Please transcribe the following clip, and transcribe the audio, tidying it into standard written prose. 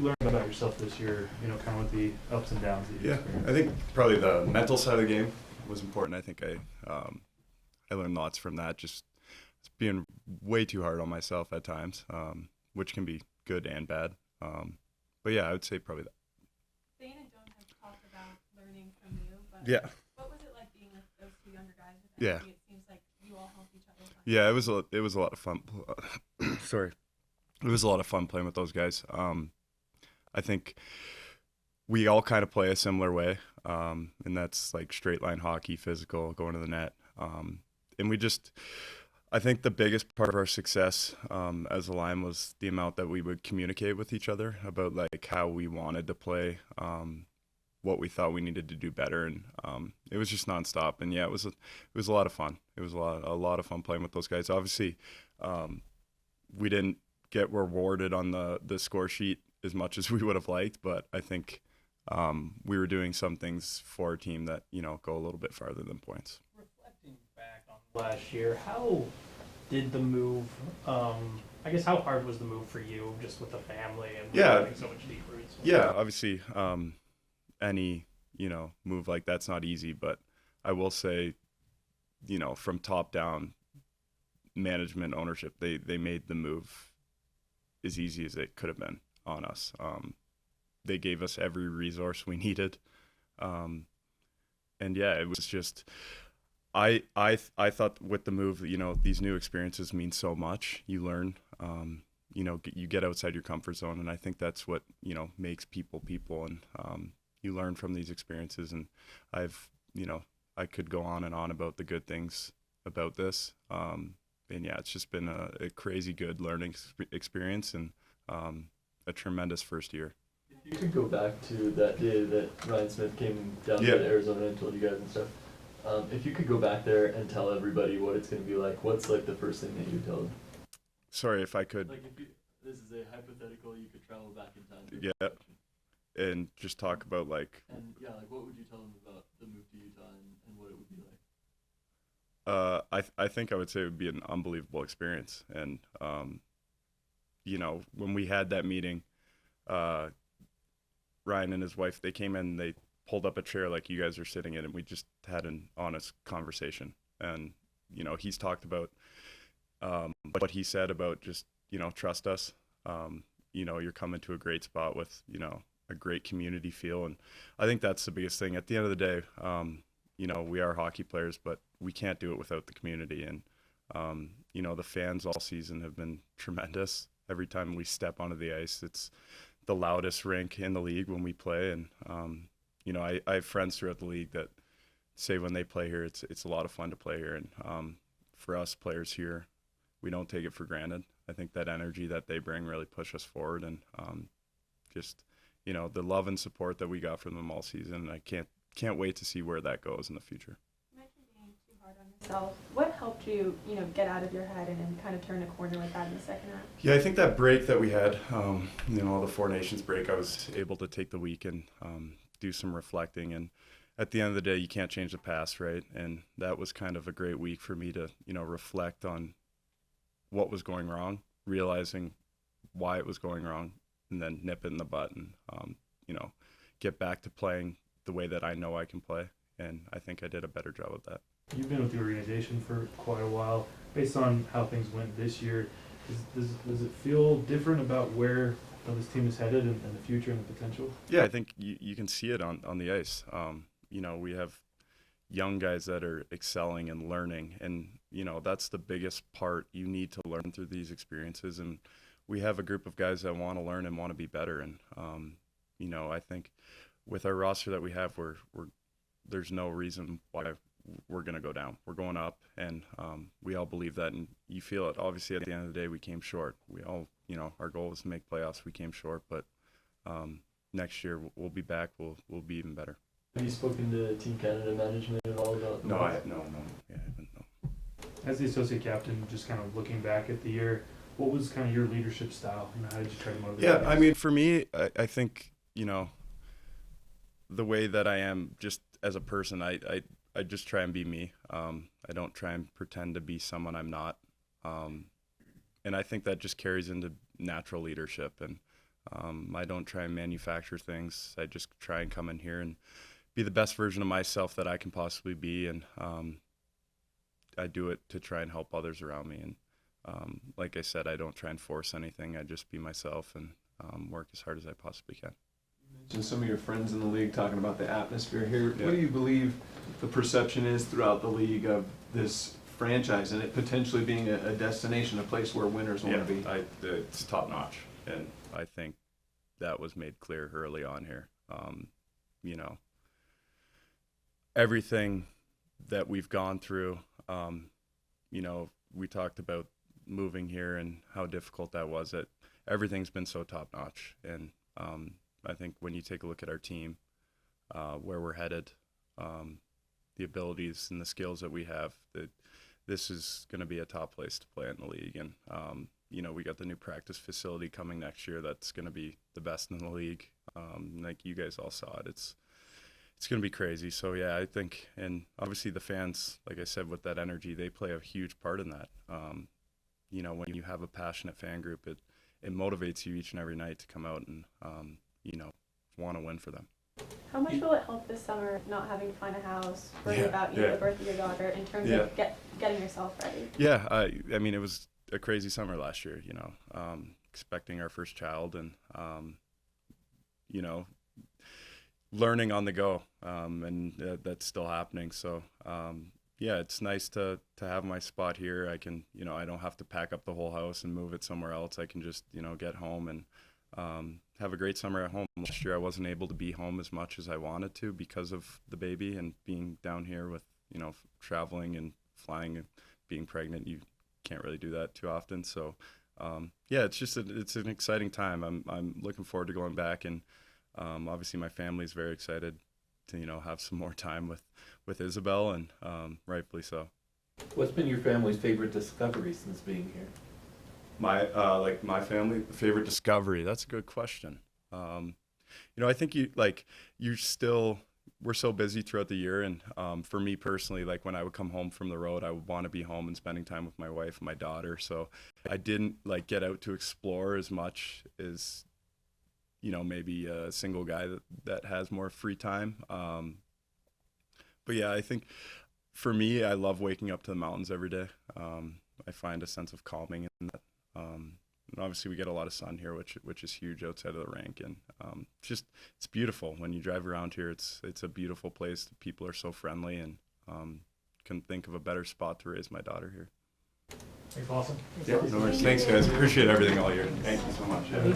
you learn about yourself this year, kind of with the ups and downs that you experienced? I think probably the mental side of the game was important. I think I learned lots from that, just being way too hard on myself at times, which can be good and bad. But yeah, I would say probably that. Thane and Joan have talked about learning from you, but Yeah. what was it like being with those two younger guys? Yeah. It seems like you all helped each other. Yeah, it was a lot of fun. Sorry, it was a lot of fun playing with those guys. I think we all kind of play a similar way, and that's like straight line hockey, physical, going to the net. And I think the biggest part of our success as a line was the amount that we would communicate with each other about like how we wanted to play, what we thought we needed to do better, and it was just nonstop. And yeah, it was a lot of fun. It was a lot of fun playing with those guys. Obviously, we didn't get rewarded on the score sheet as much as we would have liked, but I think we were doing some things for our team that go a little bit farther than points. Reflecting back on last year, how did the move? I guess how hard was the move for you, just with the family and having so much deep roots? Yeah, obviously, any move like that's not easy, but I will say, from top down, management, ownership, they made the move as easy as it could have been on us. They gave us every resource we needed, and yeah, it was just. I thought with the move, these new experiences mean so much. You learn, you get outside your comfort zone, and I think that's what makes people, and you learn from these experiences. And I could go on and on about the good things about this, and yeah, it's just been a crazy good learning experience and a tremendous first year. If you could go back to that day that Ryan Smith came down to Arizona and told you guys and stuff. If you could go back there and tell everybody what it's going to be like, what's like the first thing that you would tell them? Sorry, if I could. Like this is a hypothetical, you could travel back in time. Yeah, and just talk about like. And yeah, like what would you tell them about the move to Utah and what it would be like? I think I would say it would be an unbelievable experience, and when we had that meeting, Ryan and his wife, they came in, they pulled up a chair like you guys are sitting in, and we just had an honest conversation. And he's talked about what he said about just trust us. You're coming to a great spot with a great community feel, and I think that's the biggest thing. At the end of the day, we are hockey players, but we can't do it without the community. And the fans all season have been tremendous. Every time we step onto the ice, it's the loudest rink in the league when we play, and I have friends throughout the league that say when they play here, it's a lot of fun to play here. And for us players here, we don't take it for granted. I think that energy that they bring really push us forward, and just the love and support that we got from them all season. I can't wait to see where that goes in the future. You mentioned being too hard on yourself. What helped you, get out of your head and kind of turn a corner like that in the second half? Yeah, I think that break that we had, the Four Nations break, I was able to take the week and do some reflecting. And at the end of the day, you can't change the past, right? And that was kind of a great week for me to reflect on what was going wrong, realizing why it was going wrong, and then nip it in the butt and get back to playing the way that I know I can play. And I think I did a better job of that. You've been with the organization for quite a while. Based on how things went this year, does it feel different about where this team is headed and the future and the potential? Yeah, I think you can see it on the ice. We have young guys that are excelling and learning, and that's the biggest part. You need to learn through these experiences, and we have a group of guys that want to learn and want to be better. And I think with our roster that we have, there's no reason why we're going to go down. We're going up, and we all believe that, and you feel it. Obviously, at the end of the day, we came short. We all, our goal was to make playoffs. We came short, but next year we'll be back. We'll be even better. Have you spoken to Team Canada management at all about? No, I haven't. No. As the associate captain, just kind of looking back at the year, what was kind of your leadership style? How did you try to motivate? Yeah, I mean, for me, I think the way that I am, just as a person, I just try and be me. I don't try and pretend to be someone I'm not. And I think that just carries into natural leadership. And I don't try and manufacture things. I just try and come in here and be the best version of myself that I can possibly be, and I do it to try and help others around me. And like I said, I don't try and force anything. I just be myself and work as hard as I possibly can. You mentioned some of your friends in the league talking about the atmosphere here. Yeah. What do you believe the perception is throughout the league of this franchise and it potentially being a destination, a place where winners want to be? It's top notch, and I think that was made clear early on here. You know, everything that we've gone through, you know, we talked about moving here and how difficult that was. Everything's been so top notch, and I think when you take a look at our team, where we're headed, the abilities and the skills that we have, that this is going to be a top place to play in the league. And you know, we got the new practice facility coming next year that's going to be the best in the league. Like you guys all saw it, it's going to be crazy. So yeah, I think, and obviously the fans, like I said, with that energy, they play a huge part in that. You know, when you have a passionate fan group, it motivates you each and every night to come out and you know, want to win for them. How much will it help this summer not having to find a house, worry Yeah, about yeah. the birth of your daughter in terms Yeah. of getting yourself ready? Yeah, I mean, it was a crazy summer last year, you know, expecting our first child and, you know, learning on the go, and that's still happening. So, yeah, it's nice to have my spot here. I can, you know, I don't have to pack up the whole house and move it somewhere else. I can just, you know, get home and have a great summer at home. Last year I wasn't able to be home as much as I wanted to because of the baby and being down here with, you know, traveling and flying and being pregnant. You can't really do that too often. So, yeah, it's just it's an exciting time. I'm looking forward to going back, and obviously my family's very excited to, you know, have some more time with Isabel, and rightfully so. What's been your family's favorite discovery since being here? My family favorite discovery. That's a good question. You know, I think we're so busy throughout the year, and for me personally, like when I would come home from the road, I would want to be home and spending time with my wife and my daughter. So I didn't like get out to explore as much as, you know, maybe a single guy that has more free time. But yeah, I think for me, I love waking up to the mountains every day. I find a sense of calming in that. And obviously we get a lot of sun here, which is huge outside of the rink, and it's beautiful when you drive around here. It's a beautiful place. The people are so friendly, and couldn't think of a better spot to raise my daughter here. Thanks, Lawson. Yeah, no worries. Thanks, guys. Appreciate everything all year. Thank you so much. Yeah.